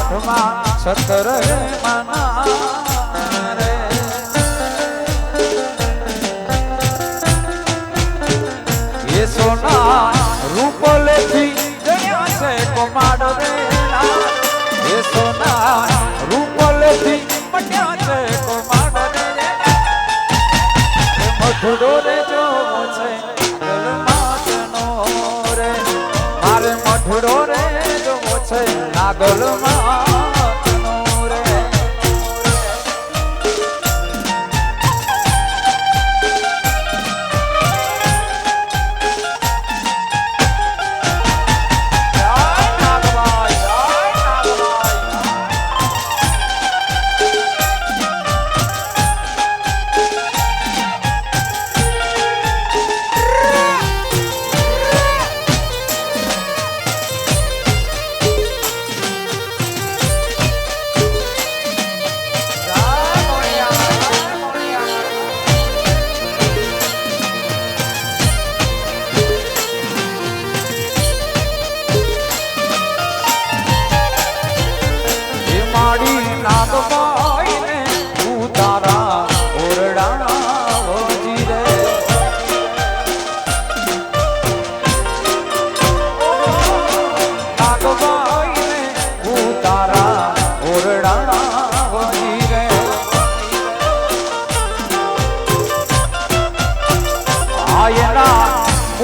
મઠમાં સતર મના રે એ સોના રૂપલેથી જણ્યા છે કોમાડ રે એ સોના રૂપલેથી મટ્યા છે કોમાડ રે મઠડો રે જો છે ગલમાનો રે મારે મઠડો રે જો છે નાગલમાનો રે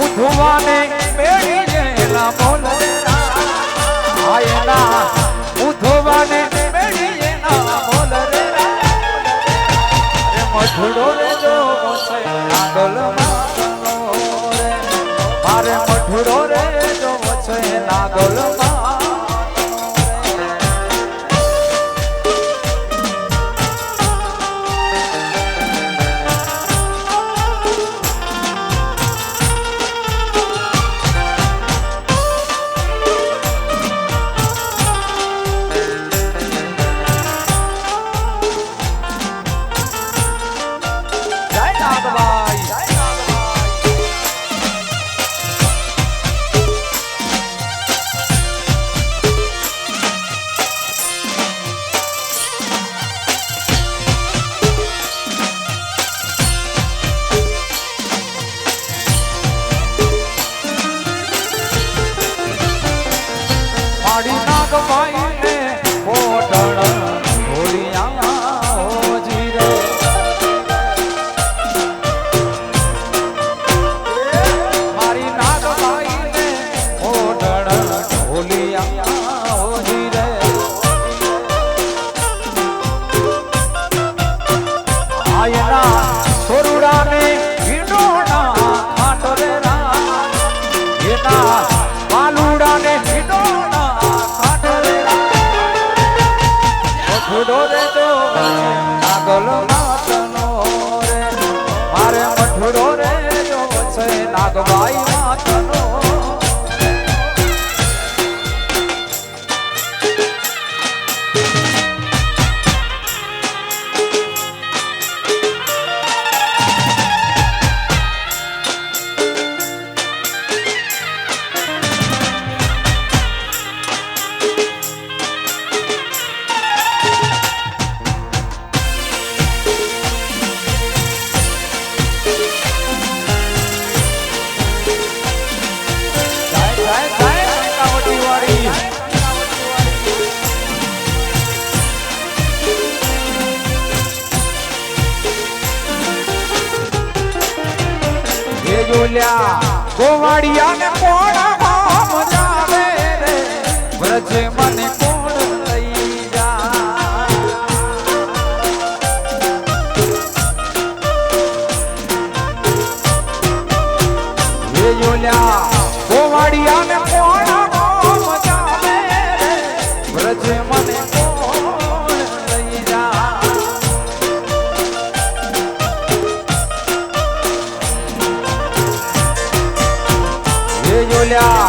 ઉઠવાને મેળી જેલા બોલ આયના ઉઠવાને મેળી જેલા બોલ રે મઠડો રે જો છે નાગલમાનો રે મારે મઠડો રે જો છે નાગલમાનો નાગભાઈ માતનો ગોવાડિયા ને કોણ મજાવે રે વ્રજે મને કોણ લઈ જા ગોવાડિયા ને કોણ મજાવે રે વ્રજે મને કોણ લઈ જા જોલ્યા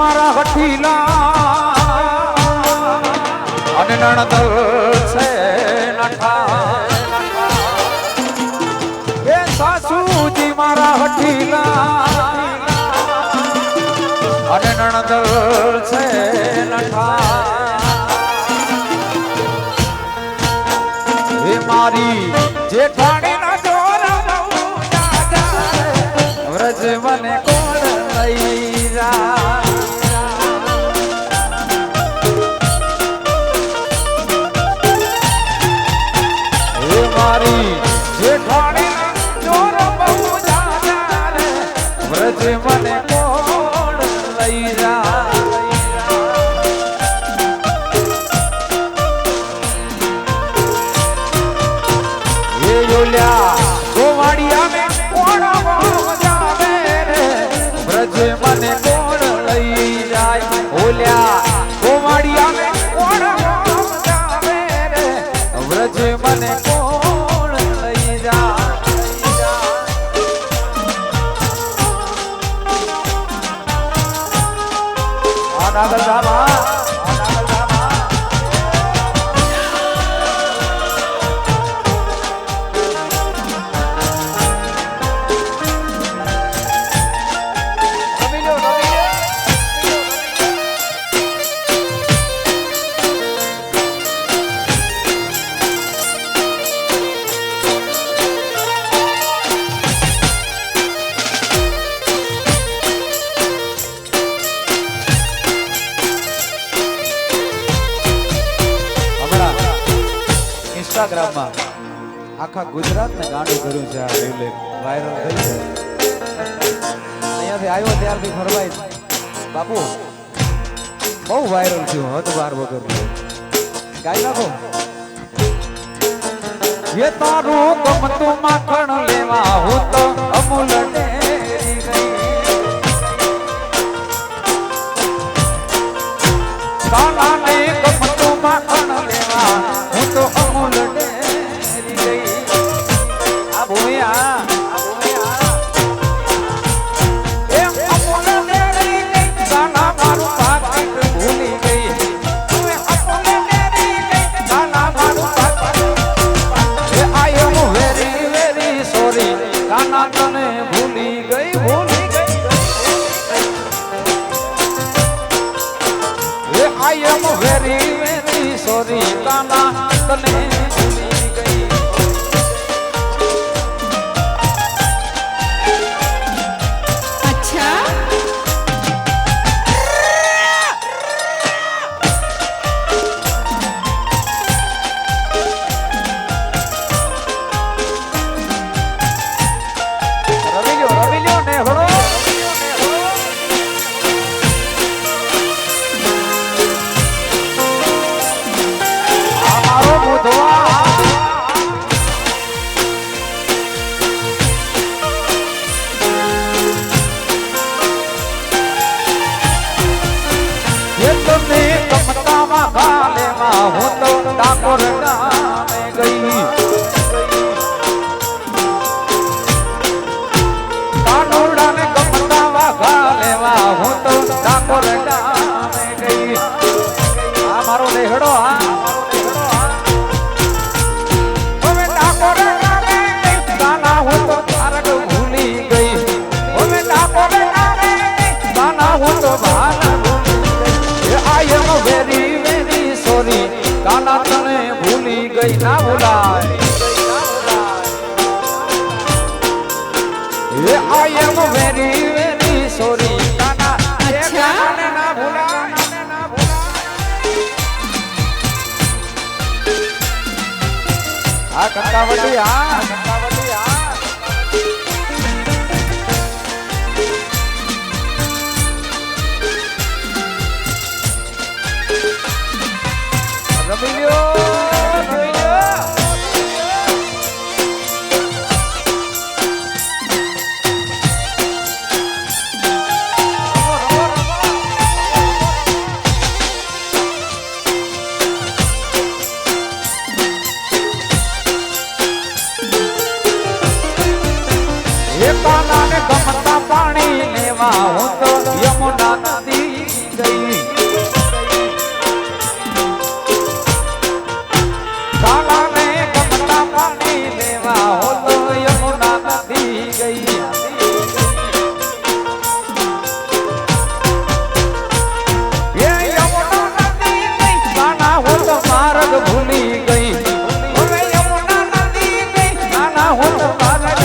મારા હઠીલા અને નણદલ છે નઠા એ સાસુજી મારા હઠીલા અને નણદલ છે નઠા એ મારી જેઠાણી ના જોર વ્રજ મને કોણ લઈ જા એ મારી જેઠાણી ના જોર બહુ જાજા રે વ્રજ મને કોણ લઈ જા એ યોલ્યા ગોવાડિયા મે કોણ જાવે રે વ્રજ મને કોણ લઈ જાય ઓલ્યા ગોવાડિયા મે કોણ જાવે રે વ્રજ મને કોણ લઈ જાય આનાગલ ધામા ઇન્સ્ટાગ્રામમાં આખા ગુજરાતને ગાંડું કર્યું છે આ રીલ વાયરલ થઈ છે અહીંયાથી આવ્યો ત્યારથી ફરવાય બાપુ બહુ વાયરલ થયું હદ બાર વગર ગાઈ નાખો એ તારું ગમતું માખણ લેવા હું તો અમૂલ ડેરી ગઈ કાના ને ગમતું માખણ લેવા હું તો અમૂલ ડેરી ગઈ આ ભૂયા એ અમૂલ ડેરી ગઈ કાના મારું પાકીટ ભૂલી ગઈ હવે અમૂલ ડેરી ગઈ કાના મારું પાકીટ એ આઈ એમ વેરી વેરી સોરી કાના તને ભૂલી ગઈ એ આઈ એમ વેરી વેરી સોરી કાના તને ભૂલી ગઈ અચ્છા રવિ લ્યો ને હળો આ મારો બુધવા એ તમને કમતામાં ગાલેમાં હું તો ડાકોર ગામે ગઈ કાનોડાને કમતામાં ગાલેમાં હું તો ડાકોર ગામે ગઈ આ મારો લેહડો હવે ડાકોર ગામે ગઈ ગાના હું તો તારક ભૂલી ગઈ હવે ડાકોર ગામે ગઈ ગાના હું તો ભાન I am very very sorry કાના તને ભૂલી ગઈ ના ભૂલાય I am very very sorry કાના કાનાને ના ભૂલાય આ કંકાવટી રમી લ્યો કાનાને ગમતા પાણી લેવા હું તો યમુના નદી ભૂલી ગઈ હવે યમુના નદી ગઈ નાના હું તો બાલક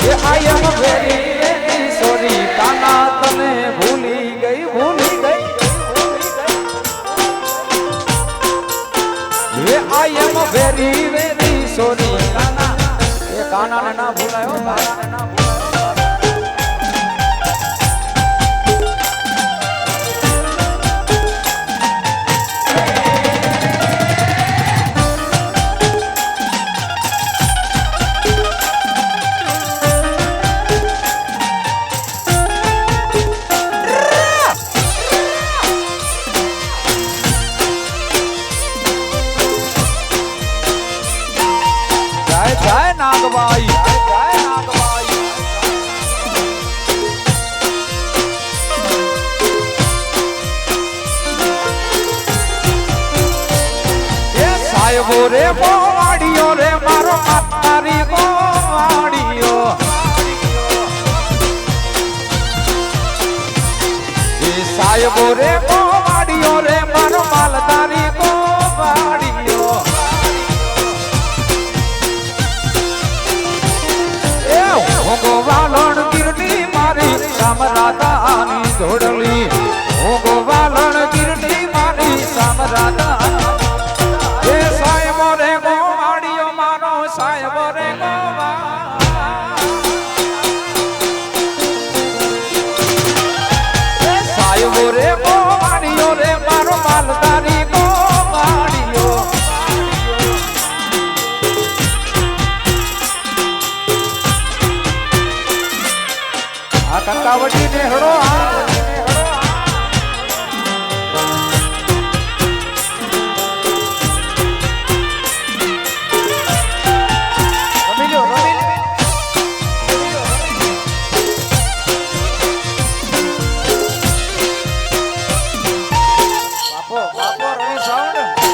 એ આઈ એમ વેરી સોરી કાના તને ભૂલી ગઈ એ આઈ એમ વેરી સોરી કાના એ કાનાને ના ભૂલાયો કાનાને ના जय नागबाई जय नागबाई ये साहेबो रे मोवाड़ियो रे मारो मातारी मोवाड़ियो ये साहेबो रे मोवाड़ियो रे मारो मालदारी मोवाड़ियो ગોવાલણ ગીરની મારી સામરાદાની જોડલી ઓ ગોવાલણ ગીરની મારી સામરાદાની એ સાહેબો રે ગોવાડીઓ મારો સાહેબો રે સાહેબો રે ગોવાડીઓ રે મારો માલદારી ગોવાડીઓ કંકાવટી ને હડો બાપો રવિ સાઉન્ડ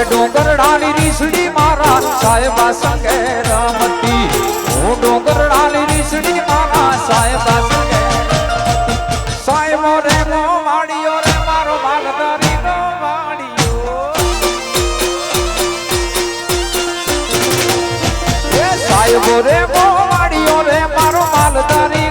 ડોંગર ડાલી રીસડી મારા સાહેબા સંગે રમતી હું ડોંગર ડાલી રીસડી મારા સાહેબા સંગે સાહેબો રે મોવાડીઓ રે મારો માલધારી ગોવાડીઓ એ સાહેબો રે મોવાડીઓ રે મારો માલધારી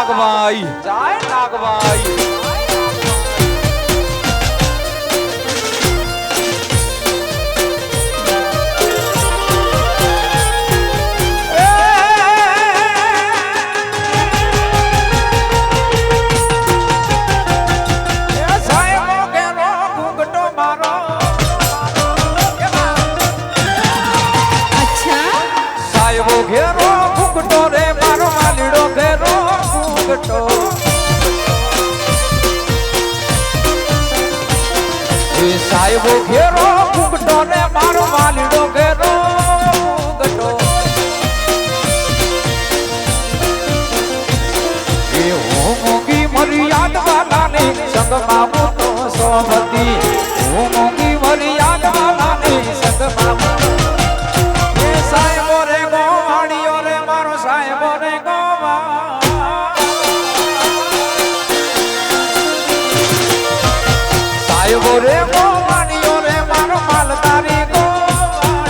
नागबाई जय नागबाई घेरो फुकटो रे मारो मालीड़ो घेरो फुकटो साहेबो घेरो फुकटो रे मारो मालीड़ो घेरो फुकटो ये होंगी मर्याद वाला ने संग मामू तो सोमती होंगी मर्याद वाला ने संग मामू साहेबो रे गोवाड़ियो रे मारो साहेबो रे गोवा साहेबो रे गोवाड़ियो रे मारो मालदारी गोवा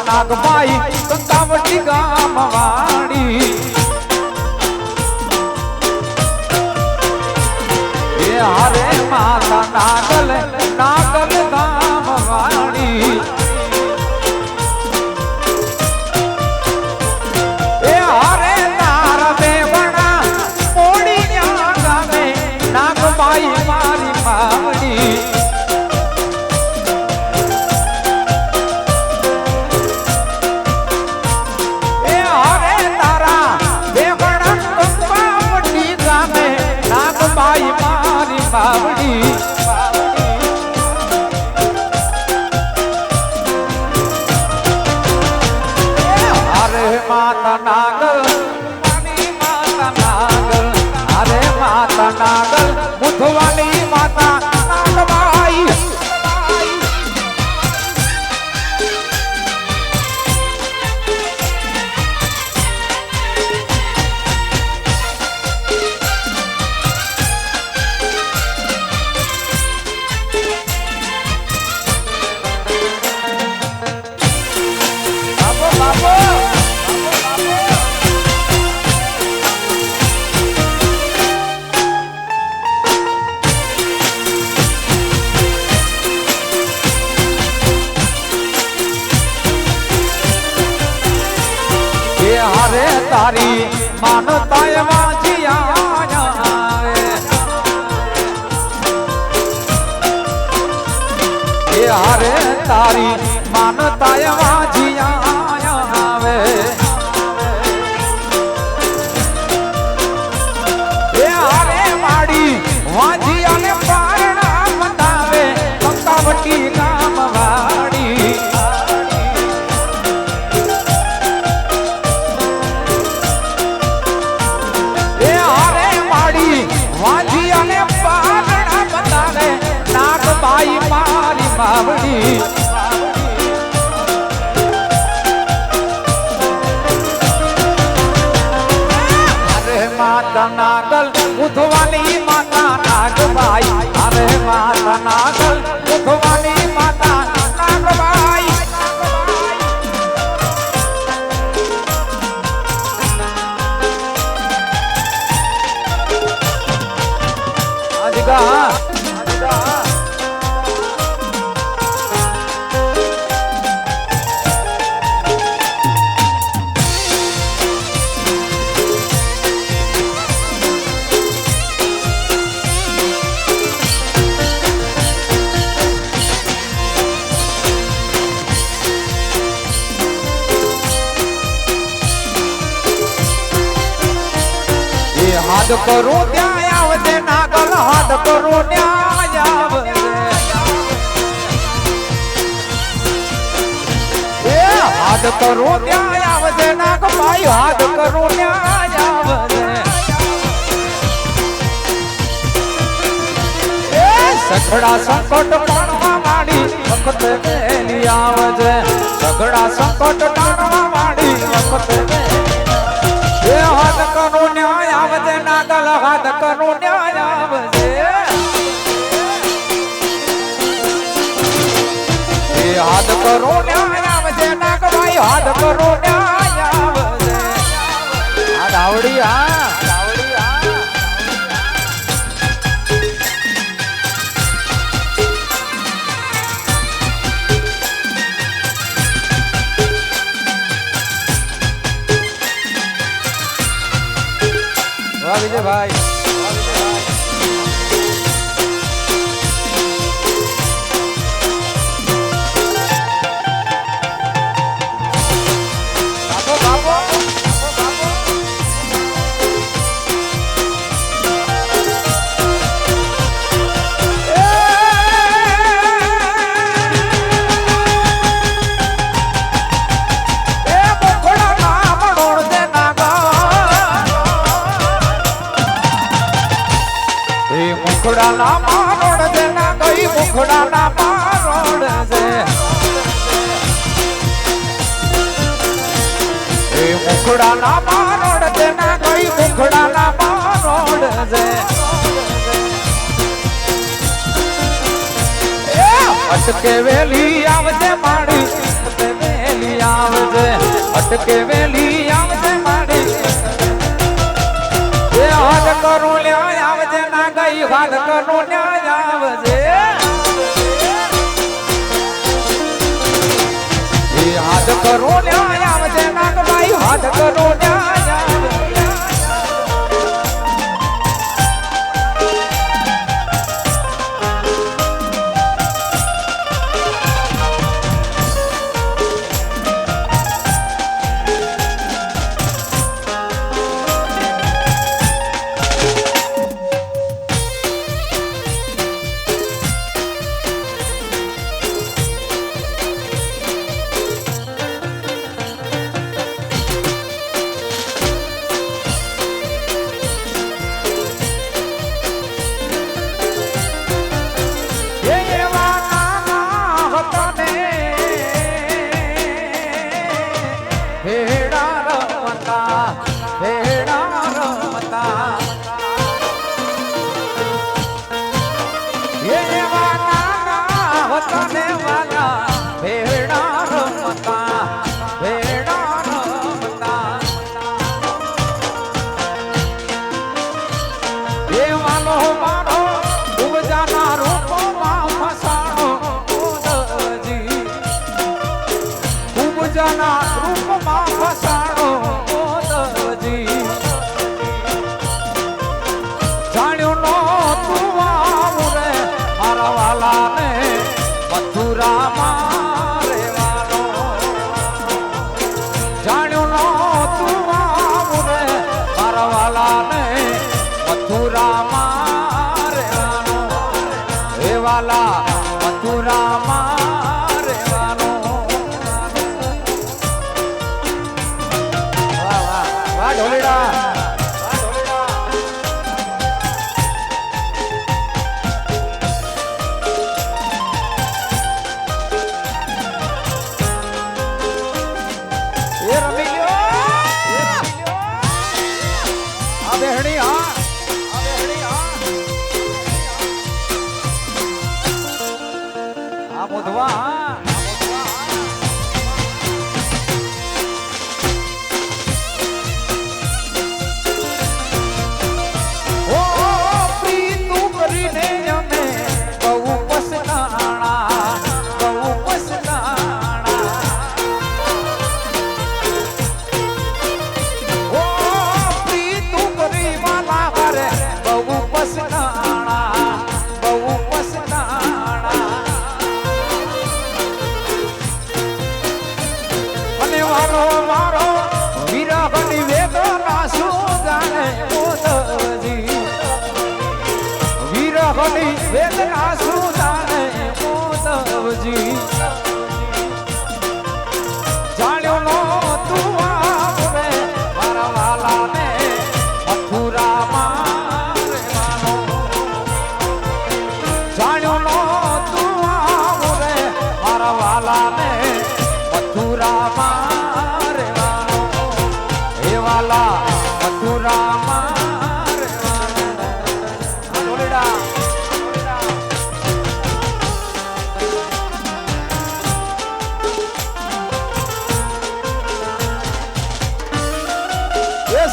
નાગભાઈ કંકાવટી ગામ વાળી એ હારે માતા નાગલ નાગલ ગામ વાળી એ હારે તારા બેવણા મોડી ગામે નાગભાઈ મારી માવડી બાવડી અરે માતા નાગલ માતા નાગલ અરે માતા નાગલ મુથવાની માતા નાગબાઈ હારે તારી માનતા વાંચિયા એ હારે તારી માનતા વાંચિયા આવે એ હારે માડી વાંચિયાને પારણા બતાવે કંકાવટી ગામ વાડી વાંચિયાને પારણા બતાવે નાગબાઈ મારી માવડી અરે માતા નાગલ ઉધવાની માતા નાગબાઈ અરે માતા નાગલ ઉધવાની માતા નાગબાઈ હાથ કરું ત્યાં આવજે નાગલ હાથ કરું ન્યાય આવજે એ હાથ કરું ત્યાં આવજે નાગભાઈ હાથ કરું ન્યાય આવજે એ સખડા સંકટ પાણવા માંડી વખત વેલી આવજે સખડા સંકટ ટાણવા માંડી વખત એ હાથ કરું ન્યાય આવજે નાગલ હાથ કરું ન્યાય આવજે એ હાથ કરું ન્યાય આવજે નાગભાઈ હાથ કરું ન્યાય આવજે આ રાવડી વિજયભાઈ મુખડા ના મારોડ દે ના કઈ મુખડા ના મારોડ દે એ મુખડા ના મારોડ દે ના કઈ મુખડા ના મારોડ દે એ અટકે વેલી આવજે માડી અટકે વેલી અટકે વેલી આવજે મારી એ હાથ કરું લ્યા આવજે ના ગઈ હાથ કરું લ્યા આવજે એ હાથ કરું લ્યા આવજે ના ગઈ હાથ કરું લ્યા વેદના સુધારે મોદવજી જાણ્યો નો તું આવે મારા વાલા ને મથુરામાં રહેવાનો જાણ્યો નો તું આવે મારા વાલા ને મથુરામાં રહેવાનો હે વાલા મથુરામાં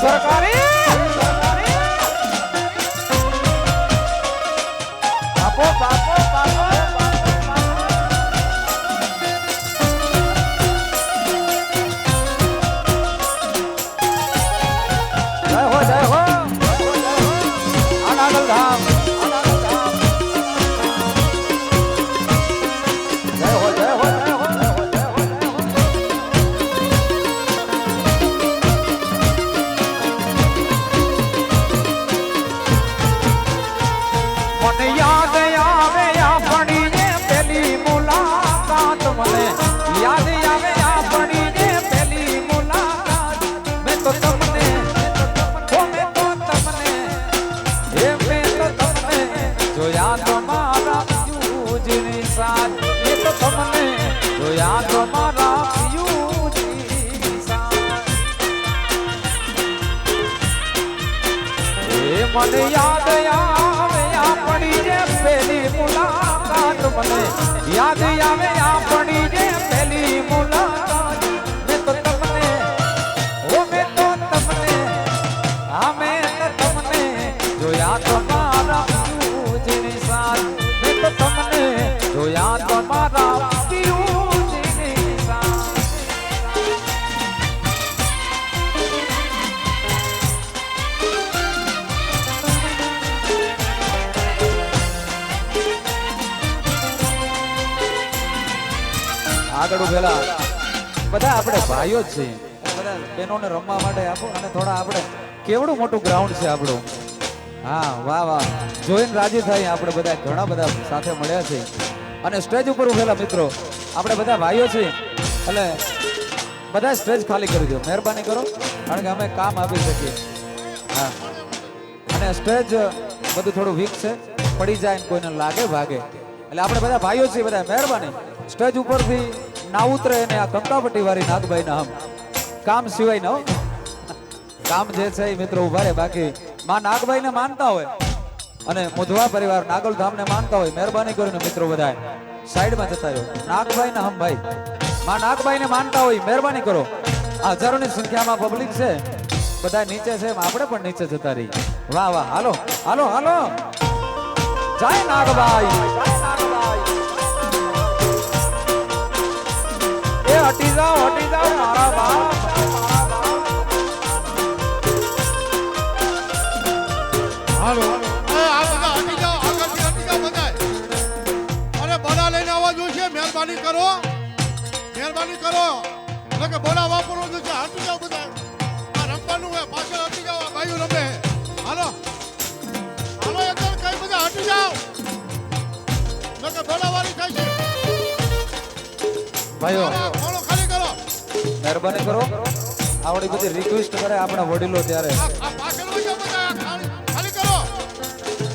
સરકારી બાપો બાપો બાપો જય હો આનાગલ ધામ જય હો મને યાદ આવે આપણી જે પહેલી મુલાકાત મને યાદ આવે આપણી જે પહેલી મુલાકાત મેં તો તમને જોયા તમારા પિયુજીની સાથ મેં તો તમને જોયા તમારા પિયુજીની સાથ આગળ ઉભેલા બધા આપણે ભાઈઓ જ છીએ બધા બહેનોને રમવા માટે આપો અને થોડા આપણે કેવડું મોટું ગ્રાઉન્ડ છે આપણું હા વાહ વાહ જોઈને રાજી થાય આપણે બધા ઘણા બધા સાથે મળ્યા છે અને સ્ટેજ ઉપર ઉભેલા મિત્રો આપણે બધા ભાઈઓ છીએ એટલે બધા સ્ટેજ ખાલી કરી દો મહેરબાની કરો કારણ કે અમે કામ આપી શકીએ હા અને સ્ટેજ બધું થોડું વીક છે પડી જાય ને કોઈને લાગે ભાગે એટલે આપણે બધા ભાઈઓ છીએ બધા મહેરબાની સ્ટેજ ઉપરથી ના ઉતરે ને આ કંકાપટ્ટી વાળી નાગભાઈ ના કામ સિવાય ન કામ જે છે એ મિત્રો ઉભા રહે બાકી માં નાગભાઈ ને માનતા હોય અને મુધવા પરિવાર નાગલધામ ને માનતા હોય મહેરબાની કરીને મિત્રો બધા સાઈડમાં જતા રહ્યો નાગભાઈ ને હમ ભાઈ માં નાગભાઈ ને માનતા હોય મહેરબાની કરો આ હજારોની સંખ્યામાં પબ્લિક છે બધા નીચે છે આપણે પણ નીચે જતા રહી વાહ વાહ હાલો હાલો હાલો જય નાગભાઈ એ હટી જાઓ મારા બાપ હાલો આ બધા હટી જાઓ આગળથી હટી જાઓ બધાય અરે બોલા લઈને આવવા જોઈએ મહેરબાની કરો એટલે કે બોલા વાપરવો જોઈએ હટી જાઓ બધા આ રમવાનું હોય પાછળ હટી જાઓ આ ભાઈઓ રમે હાલો હાલો એકદમ કઈ બધા હટી જાઓ એટલે કે બોલાવાળી થાય છે ભાઈઓ બોલો ખાલી કરો મહેરબાની કરો આવડી બધી રિક્વેસ્ટ કરે આપણા વડીલો ત્યારે આ પાછળ વઈ જાઓ બધા ખાલી કરો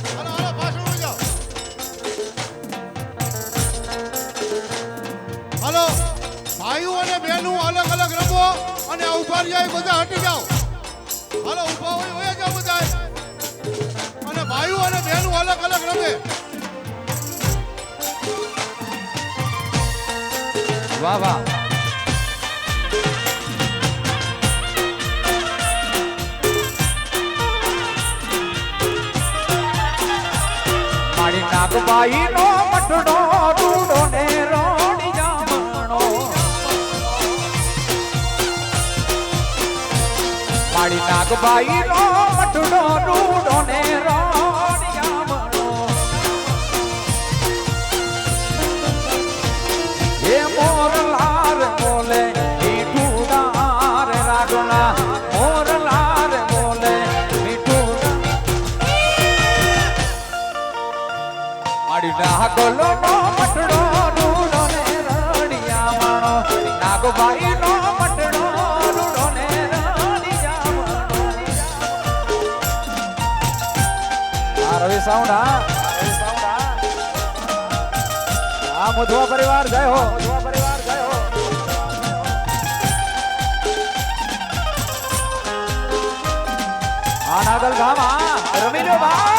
હાલો હાલો પાછળ વઈ જાઓ હાલો ભાઈઓ અને બહેનો અલગ અલગ રમો અને આ ઉભા રહ્યા બધા હટી જાઓ હાલો ઉભા હોય જાઓ બધા અને ભાઈઓ અને બહેનો અલગ અલગ રમે વાહ વાહ મારી નાગબાઈ નો મટડો રૂડો ને રોડી જામણો મારી નાગબાઈ નો મટડો રૂડો ને રોડી જામણો એ મોરલાર બોલે મીઠું દાર રાગના મોરલાર બોલે મીઠું મારી નાગલો નો મટડો રૂડો ને રડિયા માણો નાગભાઈ નો મટડો રૂડો ને રડિયા માણો આ રવિ સાઉન્ડ આ મુધવા પરિવાર જય હો આ નાગલ ગામ રમી લો બા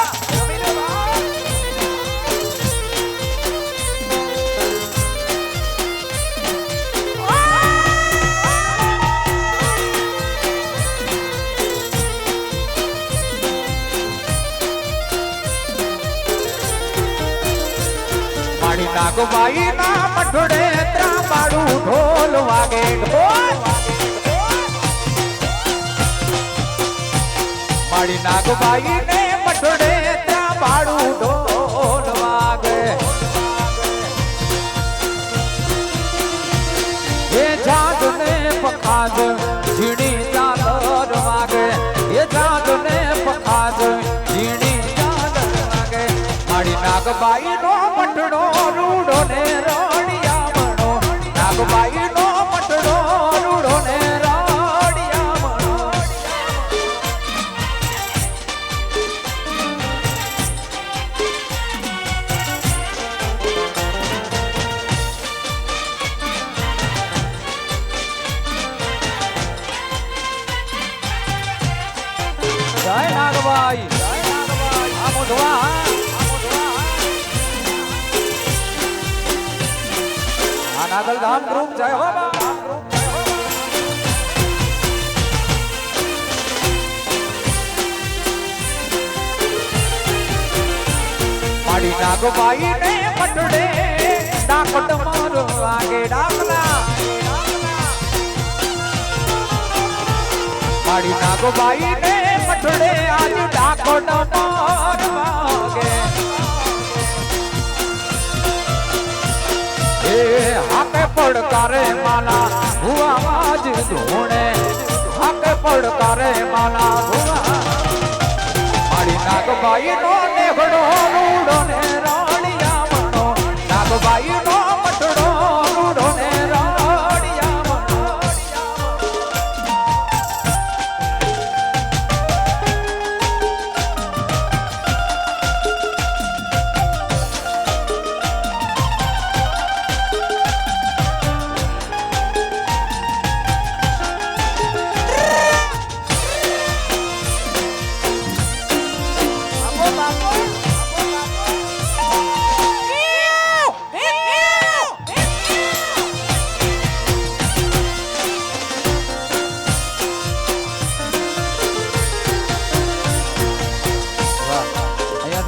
મારી નાગબાઈ ના મઠડે ત્રાંબાડું ઢોલ વાગે મારી નાગબાઈ ને મઠડે ત્રાંબાડું ઢોલ વાગે એ જાત ને પખાજ ઝીણી ચાદર વાગે એ જાત ને પખાજ ઝીણી ચાદર વાગે મારી નાગબાઈ નો મટડો રૂડો ને રોડિયા મણો નાગબાઈ નો મટડો રૂડો ને રોડિયા મણો જય નાગબાઈ આ મોઢવા નાગલધામ ગ્રુપ જય હો મારી નાગબાઈ ને મટડે ડાકટ મારો વાગે ડાકલા મારી નાગબાઈ ને મટડે આજ ડાકટ મારો વાગે એ હાકે પડકારે માલા ભુવા આજ ધોણે હાકે પડકારે માલા ભુવા મારી નાગબાઈ નો નેગડો રૂડો ને રાડિયા મનો નાગબાઈ નો મટડો રૂડો ને રાડિયા મનો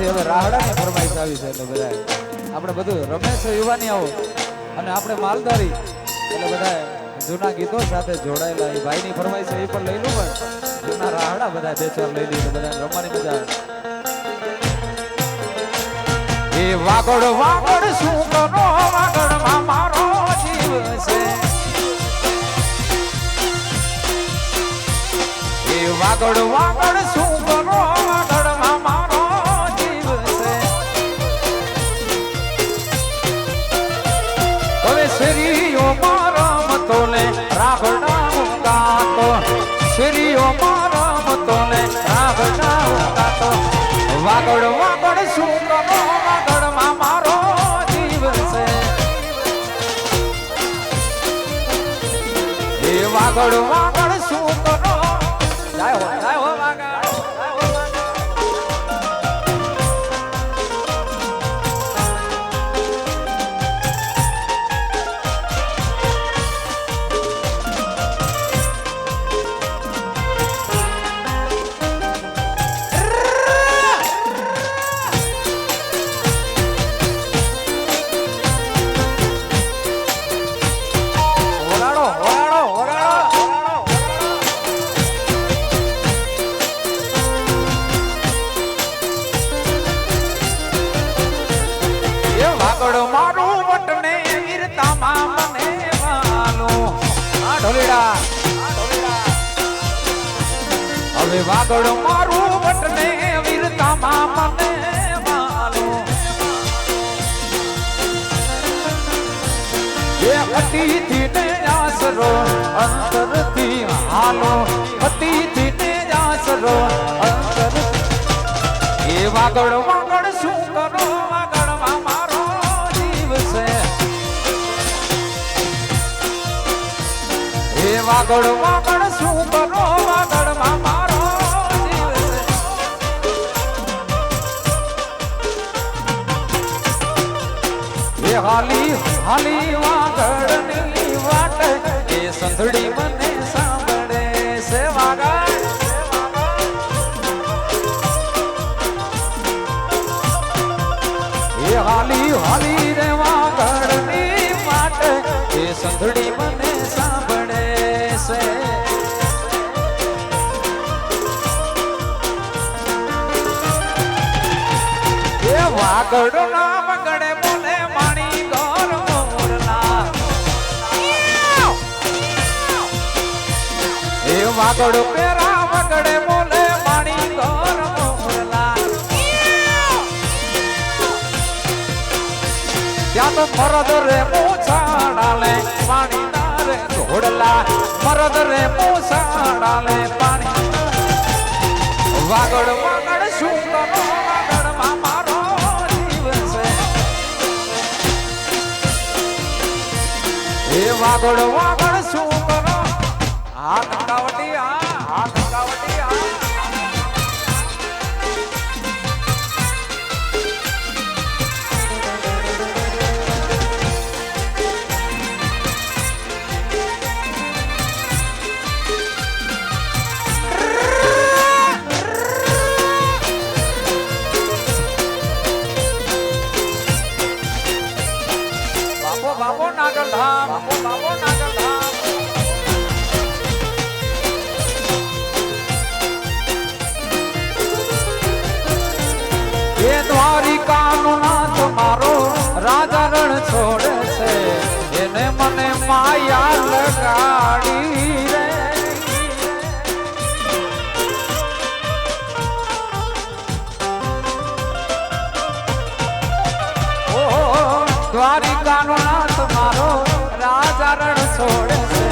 હવે રાહડાની ફરમાઈશ આવી છે એટલે બધા આપણે બધું રમે છે યુવાની આવો અને આપણે માલધારી એટલે બધા જૂના ગીતો સાથે જોડાયેલા એ ભાઈની ફરમાઈશ એ પણ લઈ લું પણ જૂના રાહડા બધા બે ચાર લઈ લીધું બધા રમવાની મજા આવે એ વાગડ વાગડ શું કરો વાગડમાં મારો જીવ છે એ વાગડ વાગડ શું કરો વાગડમાં મારો શરીઓ મારા મતોલે રાગડા ગાતો શરીઓ મારા મતોલે રાગડા ગાતો વાગડ વાગડ શું કરો વાગડમાં મારો જીવ છે એ વાગડ વાગડ શું કરો જાય હો વાગડ મારું વટને વીરતામાં મને વાલો આ ઢોલીડા હવે વાગડ મારું વટને વીરતામાં મને વાલો એ અતિથિ ને આસરો અંતરથી હાલો અતિથિ ને આસરો અંતર એ વાગડ વાગડ શું કરો વાગડમાં મારો જીવ છે એ વાગડ વાગડ શું કરો વાગડમાં મારો જીવ છે એ હાલી હાલી વાગડની વાટ એ સંધડી મને સાંભળે છે વાગડ હાલી હાલી રે વાગડની વાટ એ સંધડી મને સાંભળે છે એ વાગડ ના વગડે બોલે માણી ગોર મોરલા એ વાગડ પેરા વગડે બોલે માણી ગોર મોરલા ત્યાં તો મરદ રે મોછાડાલે પાણી ના રે ઢોળલા મરદ રે મોછાડાલે પાણી વાગડ વાગડ શું કરો વાગડમાં મારો જીવ છે એ વાગડ વાગડ શું કરો આ કંકાવટી આ કંકાવટી આ કાનુનાથ મારો રાજા રણ છોડે છે એને મને માયા લગાડી રે ઓ દ્વારિકાનો નાથ મારો રાજા રણ છોડે છે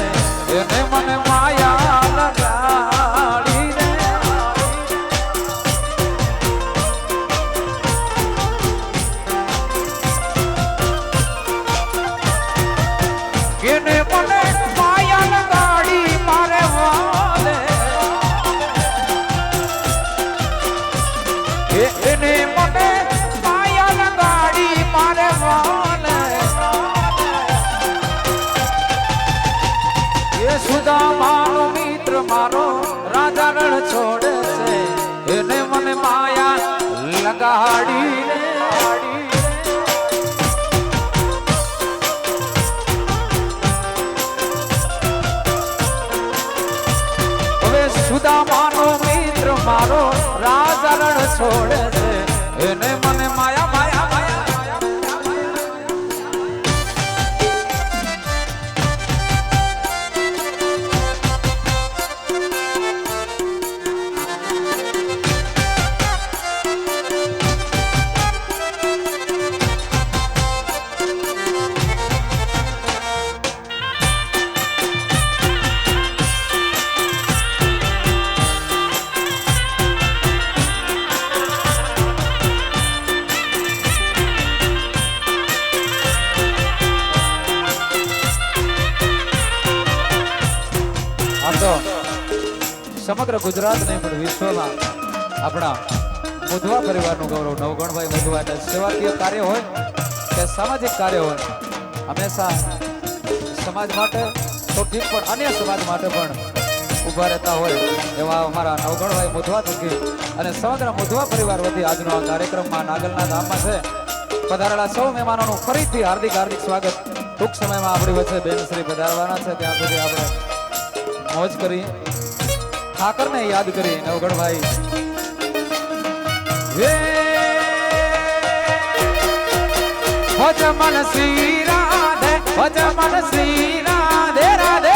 એને મને માયા લગાડી રે એને મને માયા લગાડી મારે વાલે એને મને માયા લગાડી મારે વાલે એ સુદામાનો મિત્ર મારો રાજા રણ છોડે છે એને મને માયા લગાડી રે સુદામાનો મિત્ર મારો રાજા રણ છોડે છે એને મને માયા માયા માયા સમગ્ર ગુજરાત નહીં પણ વિશ્વમાં આપણા મુધવા પરિવારનું ગૌરવ નવગણભાઈ મુધવા એટલે સેવાકીય કાર્ય હોય કે સામાજિક કાર્ય હોય હંમેશા સમાજ માટે તો ઠીક પણ અન્ય સમાજ માટે પણ ઊભા રહેતા હોય એવા અમારા નવગણભાઈ મુધવા થકી અને સમગ્ર મુધવા પરિવાર વતી આજનો આ કાર્યક્રમમાં નાગલના ધામમાં છે પધારેલા સૌ મહેમાનોનું ફરીથી હાર્દિક હાર્દિક સ્વાગત ટૂંક સમયમાં આપણી વચ્ચે બેનશ્રી પધારવાના છે ત્યાં સુધી આપણે મોજ કરી ઠાકર ને યાદ કરી નવગણભાઈ ભજમન શ્રી રાધે ભજમન શ્રી રાધે રાધે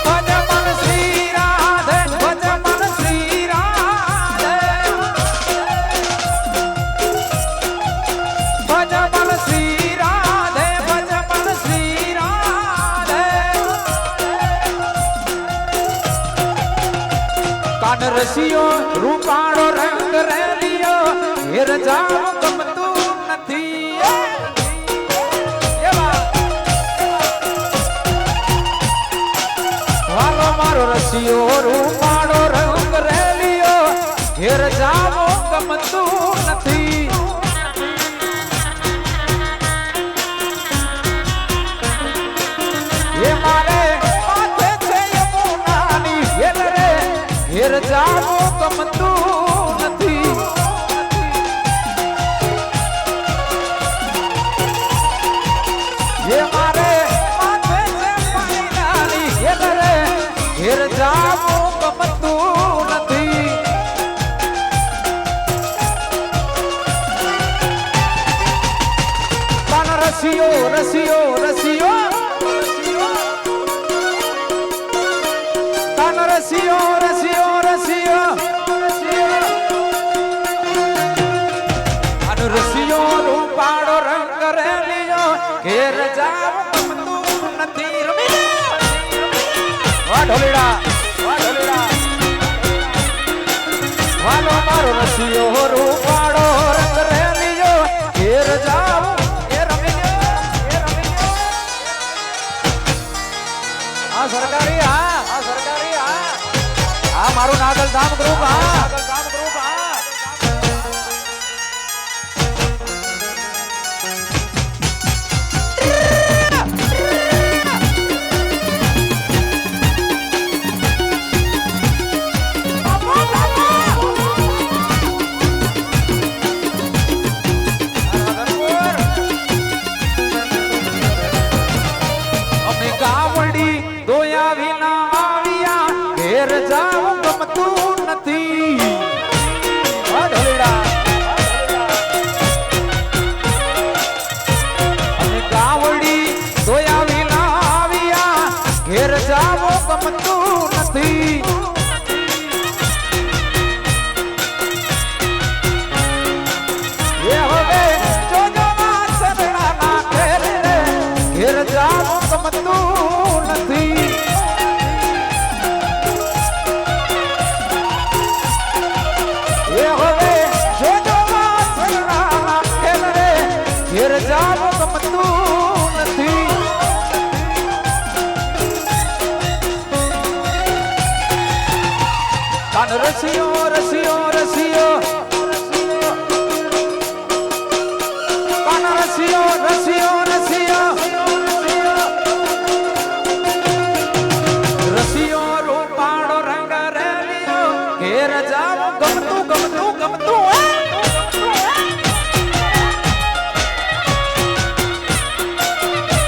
ભજમન શ્રી રાધે ભજમન શ્રી રાધે ભજમન શ્રી રાધે ભજમન શ્રી રાધે કાન રસિયો રૂપાળો રંગ રેલિયો હેર જાવ ગમતું નથી વાલો મારો રસિયો રૂપાળો રંગ રેલિયો હેર જાવ ગમતું નથી એ મારે માથે છે યમુનાની હેલ રે હેર જાવ ગમતું નથી એ મારે માથે છે પાણીનાની હેલ રે હેર જાવ ગમતું નથી કાન રસિયો રસિયો રસિયો કાન રસિયો રસિયો રસિયો કાન રસિયો રૂપાળો રંગ રેલિયો ઘેર જાવ ગમતું નથી રમી વાહ ઢોલીડા વાલો મારો રસિયો રૂપાળો રંગ રેલિયો ઘેર જાવ એ રમી આ સરકારી આ સરકારી આ મારું નાગલ ધામ ગ્રુપ અમે ગાવડી દોયા વિના આવ્યા ઘેર જાવ ગમતું નથી ગમતું નથી. એ હવે જોજો સગડાના ખેલ રે ઘેર જાવ ગમતું નથી. કાન રસિયો રસિયો રસિયો કાન રસિયો રસિયો રસિયો રસિયો રૂપાળો રંગ રેલિયો ઘેર જાવ ગમતું ગમતું ગમતું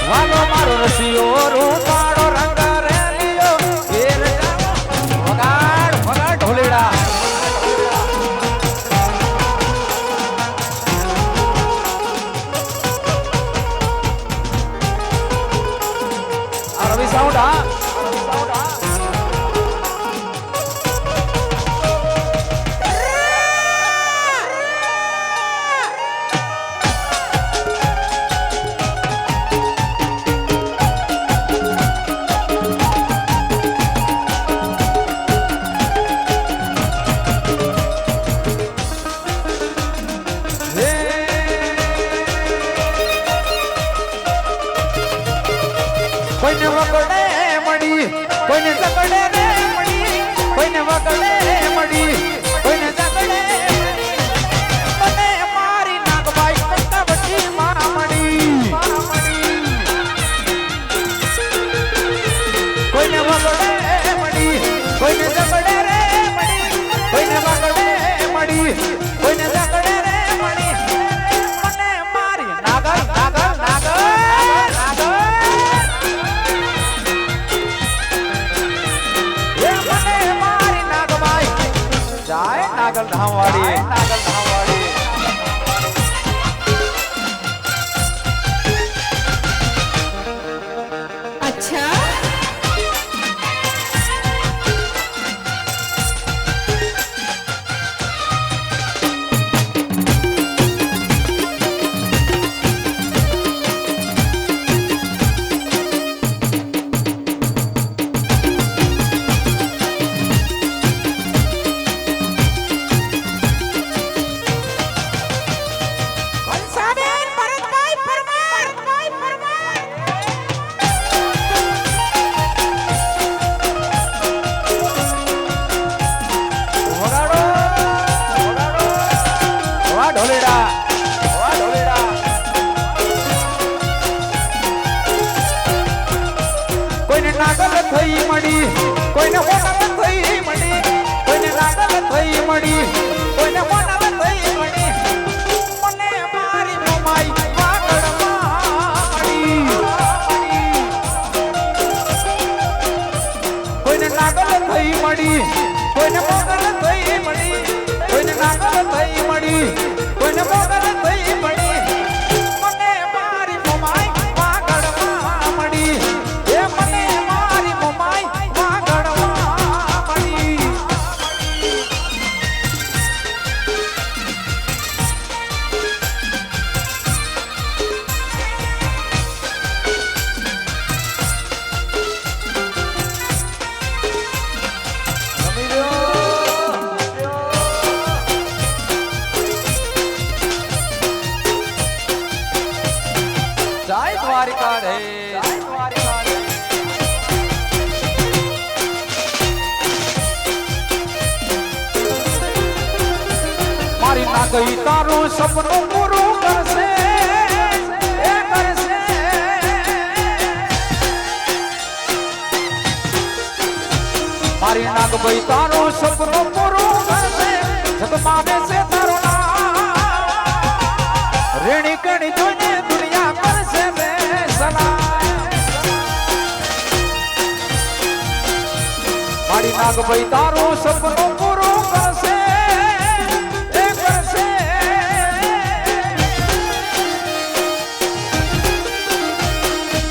વાલો મારો રસિયો રૂપાળો રંગ રેલિયો ઘેર જાવ વગાડ વગાડ ઢોલેડા. આ રવિ સાઉન્ડ હા કોઈને વગડે મળી કોઈને જગડે રે મળી કોઈને વગડે મળી કોઈને જગડે મને મારી નાગબાઈ પટ્ટાવટી માં મળી કોઈને વગડે મળી કોઈને જગડે રે મળી કોઈને વગડે મળી કોઈને જગડે રે મળી મને મારી નાગર નાગર નાગર નાગલ ધામવાડી નાગલ ધામવાડી અચ્છા કોઈને નાગલ થઈ મળી કોઈને મોનલ થઈ મળી કોઈને નાગલ થઈ મળી કોઈને મોનલ થઈ મળી મને મારી મોમાઈ વાગડમાં મળી કોઈને નાગલ થઈ મળી કોઈને મોનલ થઈ મળી કોઈને નાગલ થઈ મળી કોઈને મોનલ થઈ મળી મને મારી મોમાઈ વાગડમાં મળી એ મને મારી મોમાઈ વાગડમાં મળી જય દ્વારિકા રે જય દ્વારિકા રે મારી ના ગઈ તારું સપનું પૂરું કરશે એ કરશે મારી ના ગઈ તારું સપનું પૂરું કરશે જગમાં બેસે તારું નામ રેણી કણી જોઈને દુનિયા કરશે રે સલામ મારી નાગ ભાઈ તારું સપનું પૂરું કરશે એ કરશે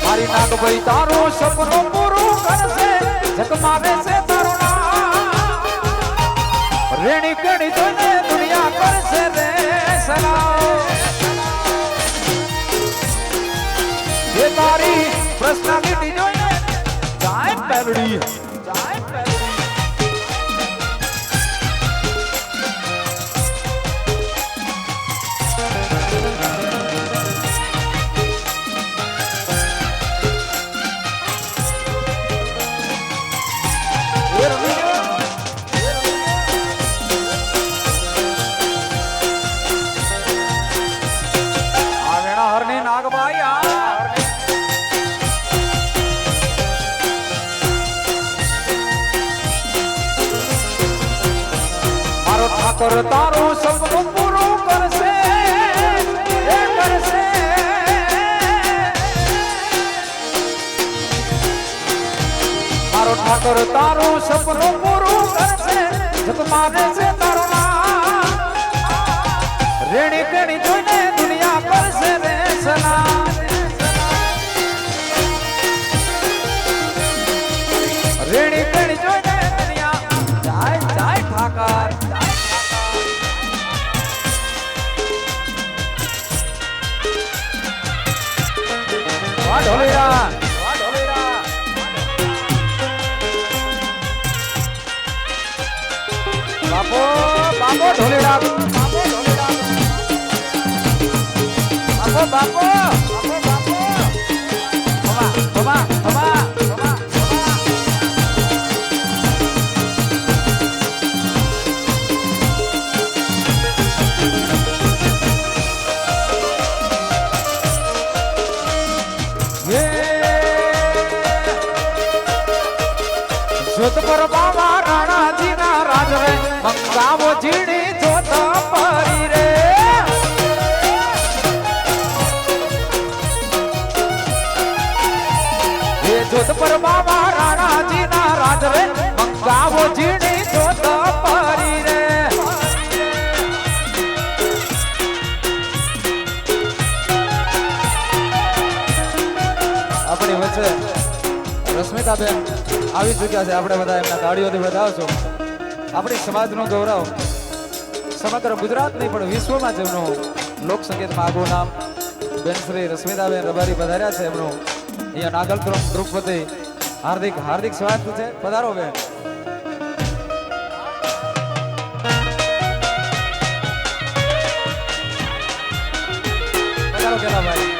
મારી નાગ ભાઈ તારું સપનું પૂરું કરશે જગમાં બેસે તારું નામ રેણી કણી જોઈને દુનિયા કરશે રે સલામ. ये तारी પર્સનાલિટી જોઈને જાય પેલડી જાય પેલડી ઠાકોર તારું સપનું પૂરું કરશે એ કરશે મારો ઠાકોર તારું સપનું પૂરું કરશે જગ માને છે તારું નામ રેણી કેણી જોઈને દુનિયા કરશે રેસના રેણી કેણી જોઈને દુનિયા જાય જાય ઠાકર ઢોલેરા બાપો બાપો ઢોલેરા બાપો ઢોલેરા બાપો બાપો બાપો બાપો બાબા બાબા જોત પર બાવા રાણાજી ના રાજ રે મંગાવો જીણી જોત પરી રે એ જોત પર બાવા રાણાજી ના રાજ રે મંગાવો જીણી જોત પરી રે આપણી વચ્ચે રશ્મિતાબેન આવી ચૂક્યા છે આપણે બધા એમના તાળીઓથી વધાવશો આપણી સમાજનું ગૌરવ સમગ્ર ગુજરાત નહીં પણ વિશ્વમાં જેમનું લોક સંગીતમાં આગવું નામ બેન શ્રી રશ્મિતાબેન રબારી પધાર્યા છે એમનું અહીંયા નાગલ ગ્રુપ વતી હાર્દિક હાર્દિક સ્વાગત છે પધારો બેન પધારો કેલાભાઈ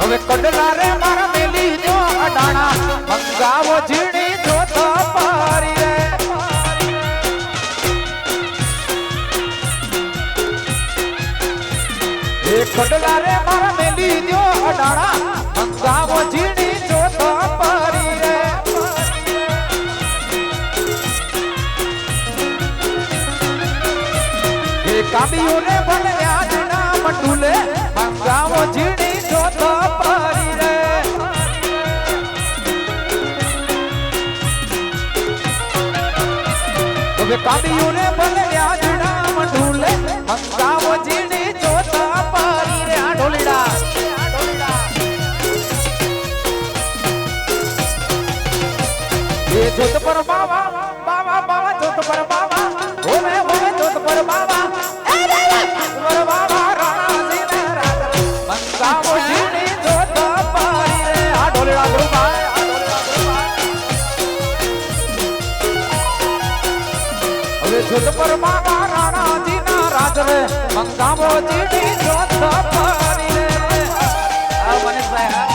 હવે કડલા રે મારા મેલી જો અડાણા મંગાવો જીણી જોત પારી રે એ કડલા રે મારા મેલી જો અડાણા મંગાવો જીણી જોત પારી રે એ કાબીઓને ભલે આજ ના મટુલે મંગાવો જીણી જોત પારી રે હવે કાબીઓને ભલે આજ ના મટુલે મંગાવો જીણી જોત પારી રે આ ઢોલીડા એ જોત પર બાવા બાવા બાવા જોત પર બાવા ઓમે ઓમે જોત પર બાવા એ પર બાવા રાણાજી ને રાજ મંગાવો જીણી જોત પારી રે આ ઢોલીડા ગુરુભાઈ આ ઢોલીડા ગુરુભાઈ હવે જોત પર બાવા રાણાજી ના રાજ રે મંગાવો જીણી જોત પારી રે આ મનીષભાઈ હા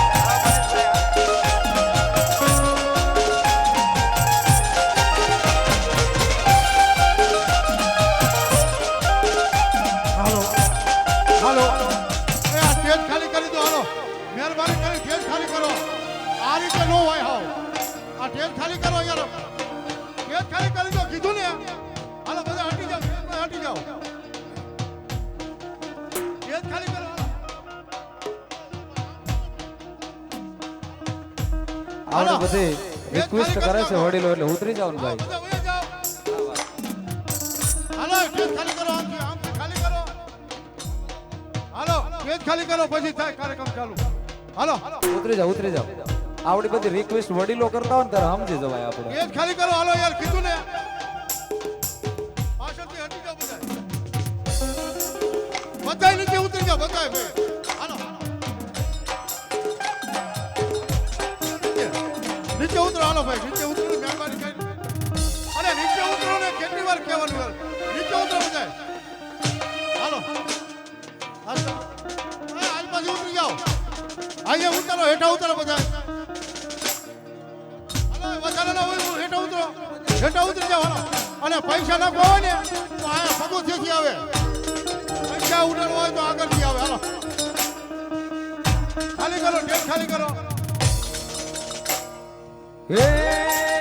ખાલી કરો યાર ગેટ ખાલી કરી દો કીધું ને હાલો બધા હટી જાઓ ગેટ ખાલી કરો આવડે બધી રિક્વેસ્ટ કરે છે વડીલો એટલે ઉતરી જાવ ને ભાઈ હાલો ગેટ ખાલી કરો આમ ખાલી કરો હાલો ગેટ ખાલી કરો પછી થાય કાર્યક્રમ ચાલુ હાલો ઉતરી જાવ આવડી બધી રિક્વેસ્ટ વડીલો કરતા હોય ને ત્યારે સમજી જવાય આપણે ગેટ ખાલી કરો હાલો યાર કીધું ને ઉતરી જાઓ બધાય ભાઈ હાલો નીચે ઉતરો હાલો ભાઈ નીચે ઉતરો મહેરબાની કરી અરે નીચે ઉતરો ને કેટલી વાર કહેવાનું યાર નીચે ઉતરો બધાય હાલો હાલો આજ બાજુ ઉતરી જાઓ અહીંયા ઉતરો હેઠા ઉતરો બધાય હાલો વધારે ના હોય હેઠા ઉતરો હેઠા ઉતરી જાઓ હાલો અને પૈસા ના હોય ને તો આયા પગોથી આવે પૈસા ઉડાડવા હોય તો આગળથી આવે હાલો ખાલી કરો ટેપ ખાલી કરો હે